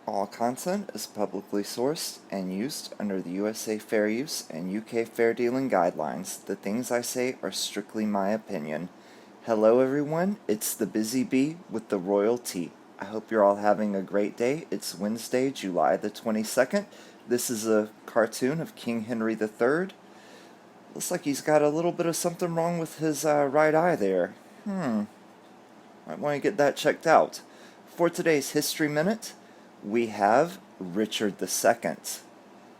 All content is publicly sourced and used under the USA Fair Use and UK Fair Dealing Guidelines. The things I say are strictly my opinion. Hello everyone, it's the Bizzy Bee with the Royal Tea. I hope you're all having a great day. It's Wednesday, July the 22nd. This is a cartoon of King Henry III. Looks like he's got a little bit of something wrong with his right eye there. Might want to get that checked out. For today's History Minute, we have Richard II.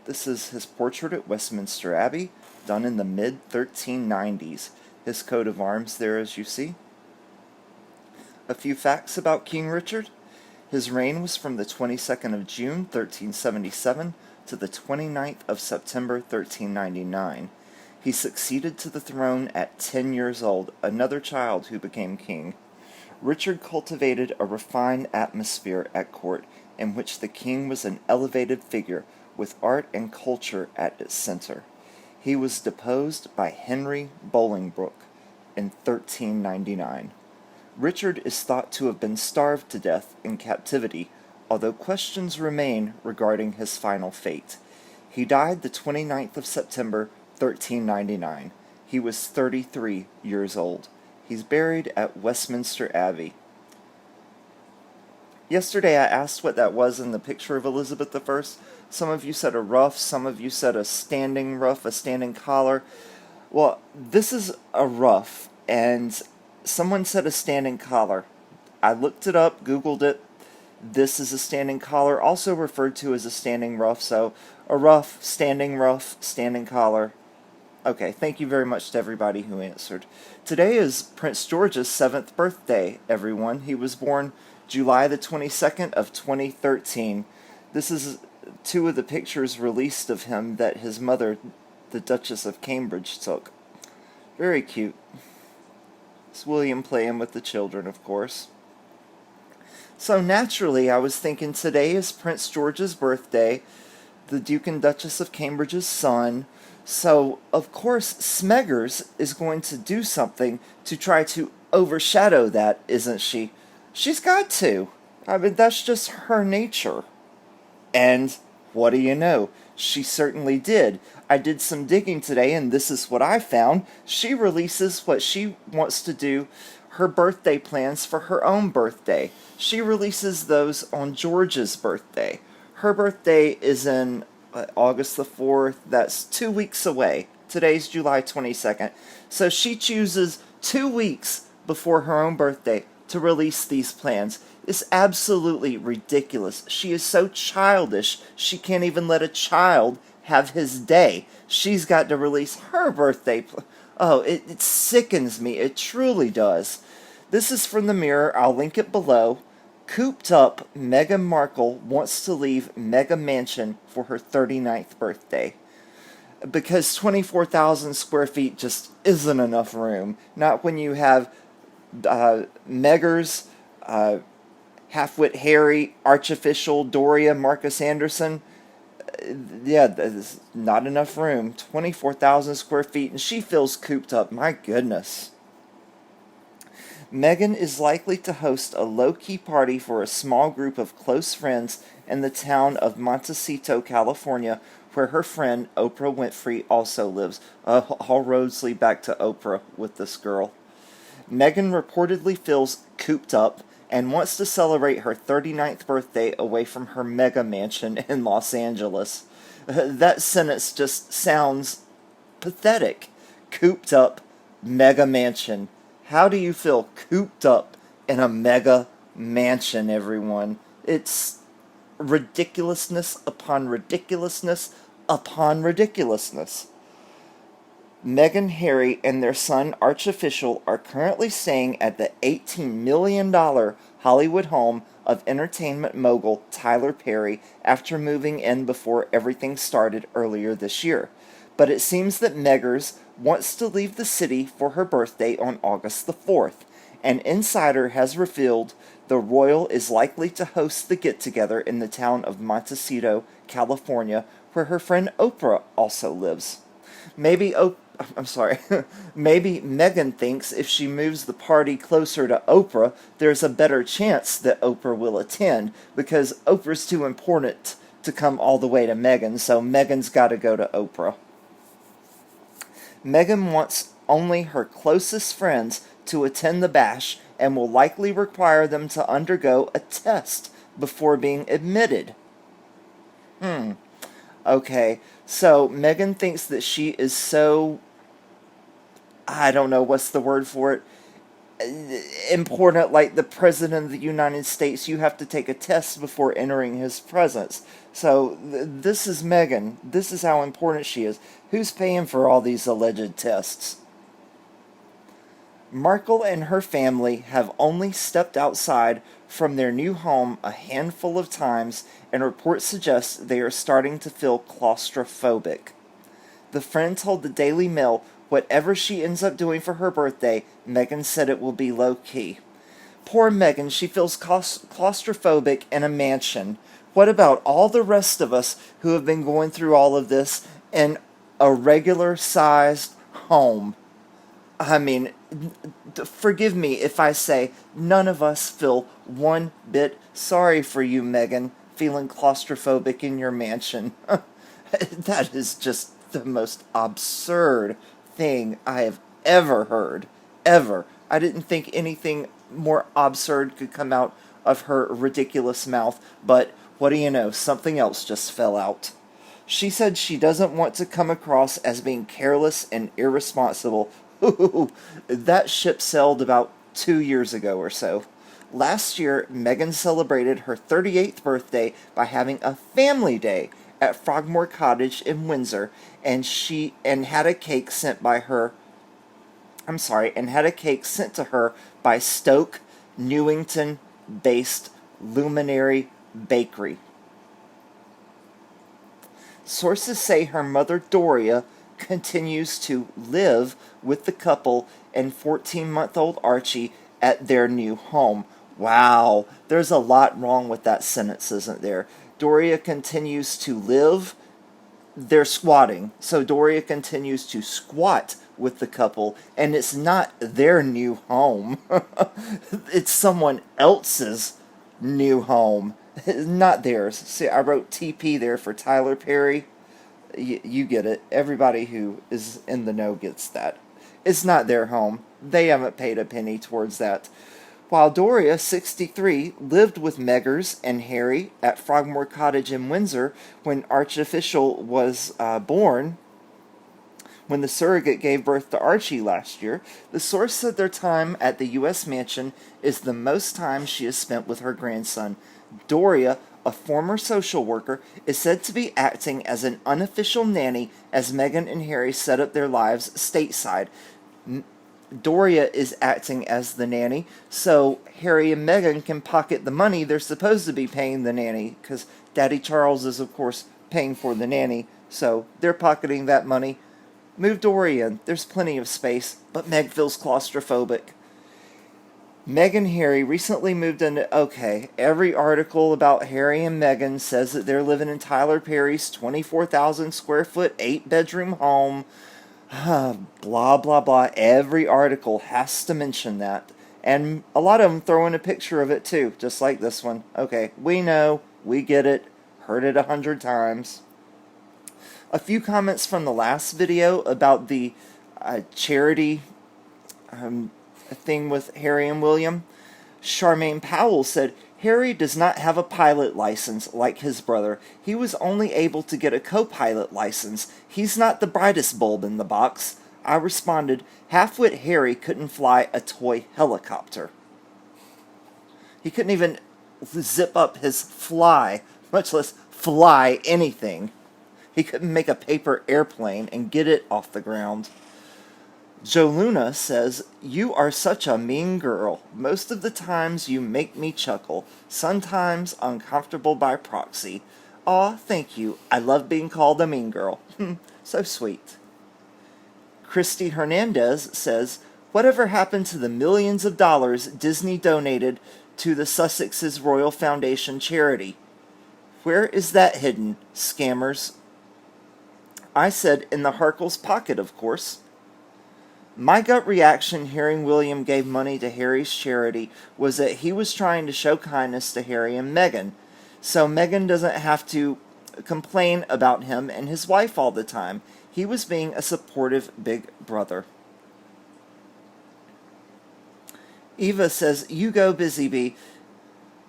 This is his portrait at Westminster Abbey, done in the mid-1390s. His coat of arms there, as you see. A few facts about King Richard. His reign was from the 22nd of June, 1377, to the 29th of September, 1399. He succeeded to the throne at 10 years old, another child who became king. Richard cultivated a refined atmosphere at court, in which the king was an elevated figure, with art and culture at its center. He was deposed by Henry Bolingbroke in 1399. Richard is thought to have been starved to death in captivity, although questions remain regarding his final fate. He died the 29th of September, 1399. He was 33 years old. He's buried at Westminster Abbey. Yesterday I asked what that was in the picture of Elizabeth I. Some of you said a ruff, some of you said a standing ruff, a standing collar. Well, this is a ruff, and someone said a standing collar. I looked it up, Googled it. This is a standing collar, also referred to as a standing ruff, so a ruff, standing collar. Okay, thank you very much to everybody who answered. Today is Prince George's 7th birthday, everyone. He was born July the 22nd of 2013. This is two of the pictures released of him that his mother, the Duchess of Cambridge, took. Very cute. It's William playing with the children, of course. So naturally, I was thinking today is Prince George's birthday, the Duke and Duchess of Cambridge's son. So, of course, Meggers is going to do something to try to overshadow that, isn't she? She's got to. I mean, that's just her nature. And what do you know? She certainly did. I did some digging today, and this is what I found. She releases what she wants to do, her birthday plans for her own birthday. She releases those on George's birthday. Her birthday is in August the 4th. That's 2 weeks away. Today's July 22nd. So she chooses 2 weeks before her own birthday to release these plans. It's absolutely ridiculous. She is so childish, she can't even let a child have his day. She's got to release her birthday. It sickens me. It truly does. This is from the Mirror. I'll link it below. Cooped up, Meghan Markle wants to leave Mega Mansion for her 39th birthday. Because 24,000 square feet just isn't enough room. Not when you have Meggers, Halfwit Harry, Archofficial, Doria, Marcus Anderson. There's not enough room. 24,000 square feet, and she feels cooped up. My goodness. Meghan is likely to host a low-key party for a small group of close friends in the town of Montecito, California, where her friend Oprah Winfrey also lives. All roads lead back to Oprah with this girl. Meghan reportedly feels cooped up and wants to celebrate her 39th birthday away from her mega mansion in Los Angeles. That sentence just sounds pathetic. Cooped up, mega mansion. How do you feel cooped up in a mega mansion, everyone? It's ridiculousness upon ridiculousness upon ridiculousness. Meghan, Harry, and their son Archofficial are currently staying at the $18 million Hollywood home of entertainment mogul Tyler Perry after moving in before everything started earlier this year. But it seems that Meggers wants to leave the city for her birthday on August the 4th. An insider has revealed the royal is likely to host the get-together in the town of Montecito, California, where her friend Oprah also lives. Maybe I'm sorry, maybe Meghan thinks if she moves the party closer to Oprah, there's a better chance that Oprah will attend, because Oprah's too important to come all the way to Meghan, so Meghan's got to go to Oprah. Meghan wants only her closest friends to attend the bash and will likely require them to undergo a test before being admitted. Okay, so Meghan thinks that she is so, I don't know what's the word for it, important, like the President of the United States. You have to take a test before entering his presence. So this is Meghan. This is how important she is. Who's paying for all these alleged tests? Myrtle and her family have only stepped outside from their new home a handful of times, and reports suggest they are starting to feel claustrophobic. The friend told the Daily Mail, whatever she ends up doing for her birthday, Meghan said it will be low-key. Poor Meghan, she feels claustrophobic in a mansion. What about all the rest of us who have been going through all of this in a regular-sized home? I mean, forgive me if I say none of us feel one bit sorry for you, Meghan, feeling claustrophobic in your mansion. That is just the most absurd thing I have ever heard. Ever. I didn't think anything more absurd could come out of her ridiculous mouth, but what do you know, something else just fell out. She said she doesn't want to come across as being careless and irresponsible. That ship sailed about 2 years ago or so. Last year, Meghan celebrated her 38th birthday by having a family day at Frogmore Cottage in Windsor, and had a cake sent to her by Stoke Newington-based Luminary Bakery. Sources say her mother Doria continues to live with the couple and 14-month-old Archie at their new home. Wow, there's a lot wrong with that sentence, isn't there? Doria continues to live. They're squatting. So Doria continues to squat with the couple, and it's not their new home. It's someone else's new home, not theirs. See, I wrote TP there for Tyler Perry. You get it. Everybody who is in the know gets that. It's not their home. They haven't paid a penny towards that. While Doria, 63, lived with Meggers and Harry at Frogmore Cottage in Windsor when Archofficial was born, when the surrogate gave birth to Archie last year, the source said their time at the U.S. mansion is the most time she has spent with her grandson. Doria, a former social worker, is said to be acting as an unofficial nanny as Meghan and Harry set up their lives stateside. Doria is acting as the nanny, so Harry and Meghan can pocket the money they're supposed to be paying the nanny, because Daddy Charles is, of course, paying for the nanny, so they're pocketing that money. Move Doria in. There's plenty of space, but Meg feels claustrophobic. Meghan and Harry recently moved into... Okay, every article about Harry and Meghan says that they're living in Tyler Perry's 24,000 square foot, 8-bedroom home. Blah, blah, blah. Every article has to mention that. And a lot of them throw in a picture of it too, just like this one. Okay, we know, we get it, heard it 100 times. A few comments from the last video about the charity thing with Harry and William. Charmaine Powell said, Harry does not have a pilot license like his brother. He was only able to get a co-pilot license. He's not the brightest bulb in the box. I responded, half-wit Harry couldn't fly a toy helicopter. He couldn't even zip up his fly, much less fly anything. He couldn't make a paper airplane and get it off the ground. Joe Luna says, you are such a mean girl. Most of the times you make me chuckle. Sometimes uncomfortable by proxy. Aw, thank you. I love being called a mean girl. So sweet. Christy Hernandez says, whatever happened to the millions of dollars Disney donated to the Sussex's Royal Foundation charity? Where is that hidden, scammers? I said, in the Harkle's pocket, of course. My gut reaction hearing William gave money to Harry's charity was that he was trying to show kindness to Harry and Meghan, so Meghan doesn't have to complain about him and his wife all the time. He was being a supportive big brother. Eva says, "You go, Bizzy Bee.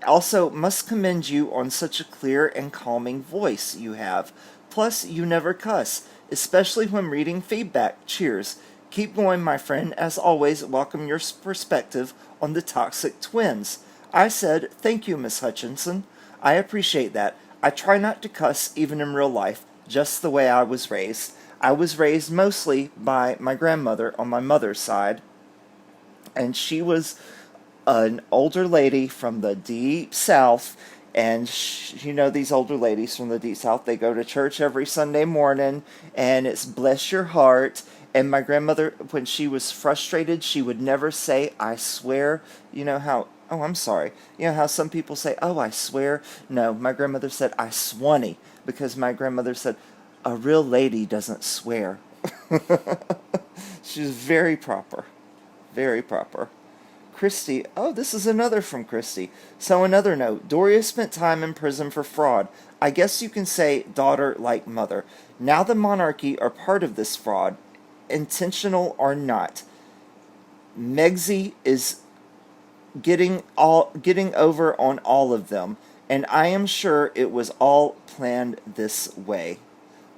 Also, must commend you on such a clear and calming voice you have. Plus, you never cuss, especially when reading feedback. Cheers. Keep going, my friend. As always, welcome your perspective on the toxic twins." I said, "Thank you, Miss Hutchinson. I appreciate that. I try not to cuss even in real life, just the way I was raised. I was raised mostly by my grandmother on my mother's side, and she was an older lady from the deep south, and you know these older ladies from the deep south, they go to church every Sunday morning, and it's bless your heart. And my grandmother, when she was frustrated, she would never say, I swear. You know how, oh, I'm sorry. You know how some people say, oh, I swear? No, my grandmother said, I swanny, because my grandmother said, a real lady doesn't swear. She's very proper. Very proper. Christy, oh, this is another from Christy. So another note, Doria spent time in prison for fraud. I guess you can say daughter like mother. Now the Monarchy are part of this fraud, intentional or not. Megxit is getting over on all of them, and I am sure it was all planned this way.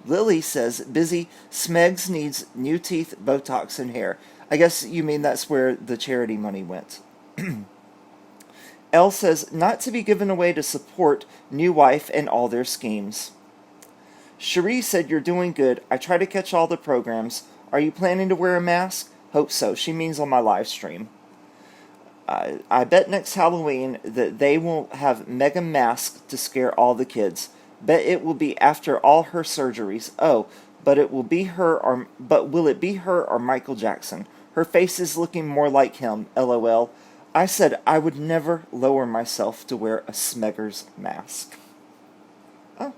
Lily says, Bizzy, Smegs needs new teeth, Botox, and hair. I guess you mean that's where the charity money went. Elle says, not to be given away to support new wife and all their schemes. Cherie said, you're doing good. I try to catch all the programs. Are you planning to wear a mask? Hope so. She means on my live stream. I bet next Halloween that they will have mega masks to scare all the kids. Bet it will be after all her surgeries. Oh, but will it be her or Michael Jackson? Her face is looking more like him, LOL. I said I would never lower myself to wear a Meggers mask. Oh.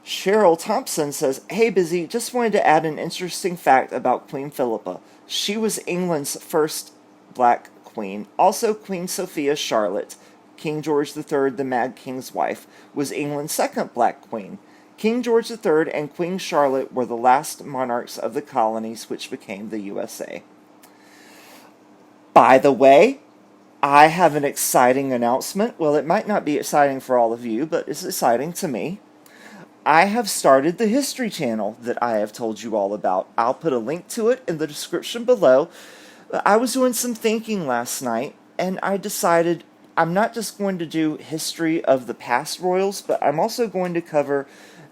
Cheryl Thompson says, hey Bizzy, just wanted to add an interesting fact about Queen Philippa. She was England's first black queen. Also, Queen Sophia Charlotte, King George III, the Mad King's wife, was England's second black queen. King George III and Queen Charlotte were the last monarchs of the colonies which became the USA. By the way, I have an exciting announcement. Well, it might not be exciting for all of you, but it's exciting to me. I have started the History channel that I have told you all about. I'll put a link to it in the description below. I was doing some thinking last night, and I decided I'm not just going to do history of the past royals, but I'm also going to cover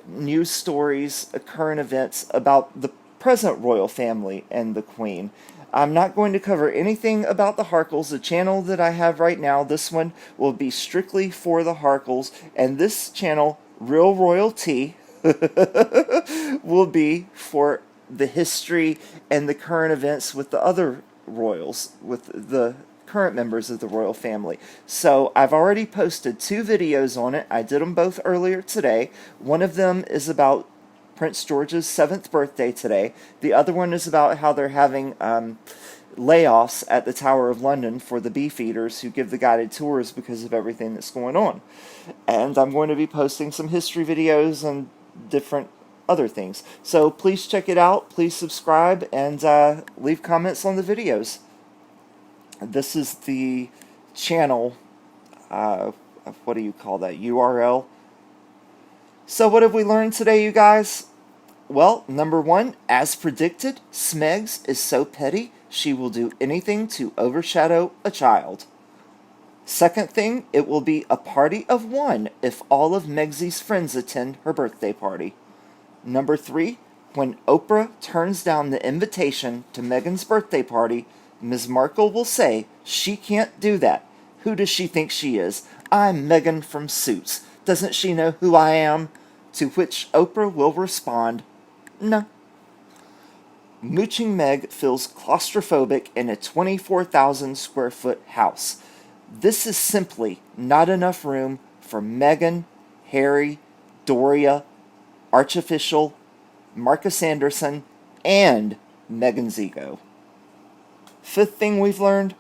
news stories, current events about the present royal family and the Queen. I'm not going to cover anything about the Harkles. The channel that I have right now, this one, will be strictly for the Harkles, and this channel, Real Royalty, will be for the history and the current events with the other royals, with the current members of the royal family. So I've already posted 2 videos on it. I did them both earlier today. One of them is about Prince George's 7th birthday today. The other one is about how they're having layoffs at the Tower of London for the beefeaters who give the guided tours because of everything that's going on. And I'm going to be posting some history videos and different other things. So please check it out. Please subscribe and leave comments on the videos. This is the channel, what do you call that, URL? So what have we learned today, you guys? Well, number 1, as predicted, Smegs is so petty, she will do anything to overshadow a child. Second thing, it will be a party of 1 if all of Megsy's friends attend her birthday party. Number 3, when Oprah turns down the invitation to Meghan's birthday party, Ms. Markle will say, she can't do that. Who does she think she is? I'm Meghan from Suits. Doesn't she know who I am? To which Oprah will respond, no. Mooching Meg feels claustrophobic in a 24,000 square foot house. This is simply not enough room for Meghan, Harry, Doria, Archofficial, Marcus Anderson, and Megan's ego. Fifth thing we've learned,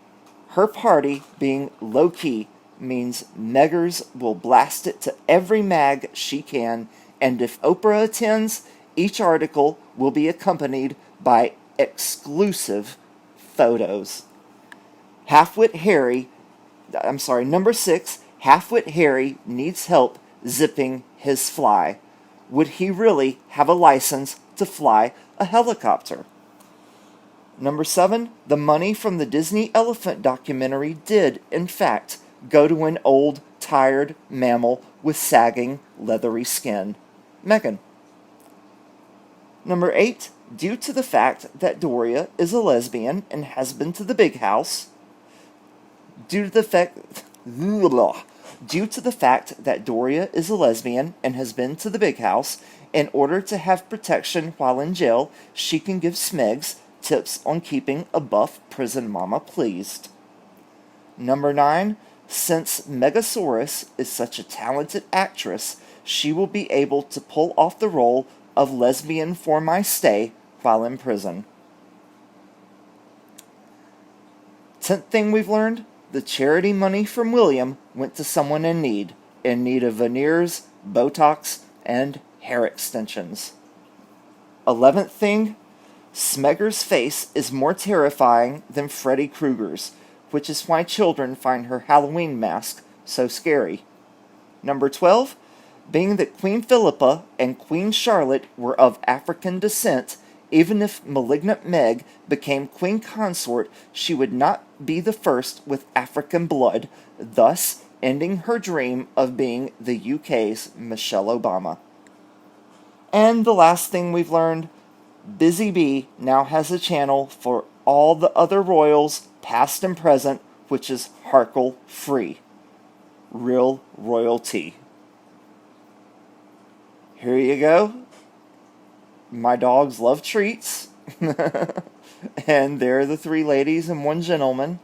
her party being low-key means Meggers will blast it to every mag she can, and if Oprah attends, each article will be accompanied by exclusive photos. Number 6, Halfwit Harry needs help zipping his fly. Would he really have a license to fly a helicopter? Number 7, the money from the Disney elephant documentary did, in fact, go to an old, tired mammal with sagging, leathery skin. Megan. Number 8, due to the fact that Doria is a lesbian and has been to the big house, due to the fact that Doria is a lesbian and has been to the big house, in order to have protection while in jail, she can give Smegs tips on keeping a buff prison mama pleased. Number 9, since Megasaurus is such a talented actress, she will be able to pull off the role of lesbian for my stay while in prison. 10th thing we've learned, the charity money from William went to someone in need of veneers, Botox, and hair extensions. 11th thing, Smegger's face is more terrifying than Freddy Krueger's, which is why children find her Halloween mask so scary. Number 12, being that Queen Philippa and Queen Charlotte were of African descent, even if malignant Meg became Queen Consort, she would not be the first with African blood, thus ending her dream of being the UK's Michelle Obama. And the last thing we've learned, Bizzy Bee now has a channel for all the other royals, past and present, which is Harkle free. Real royalty. Here you go. My dogs love treats. And there are the 3 ladies and 1 gentleman.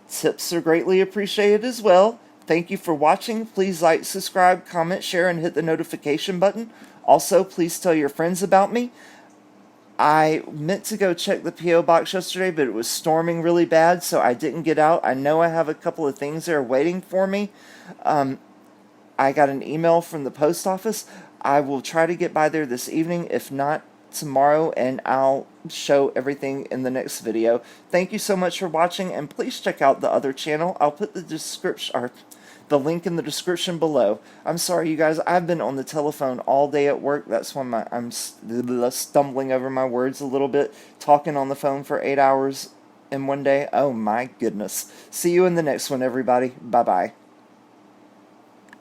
Tips are greatly appreciated as well. Thank you for watching. Please like, subscribe, comment, share, and hit the notification button. Also, please tell your friends about me. I meant to go check the P.O. box yesterday, but it was storming really bad, so I didn't get out. I know I have a couple of things there waiting for me. I got an email from the post office. I will try to get by there this evening, if not tomorrow, and I'll show everything in the next video. Thank you so much for watching, and please check out the other channel. I'll put the link in the description below. I'm sorry, you guys. I've been on the telephone all day at work. That's why I'm stumbling over my words a little bit. Talking on the phone for 8 hours in one day. Oh my goodness. See you in the next one, everybody. Bye-bye.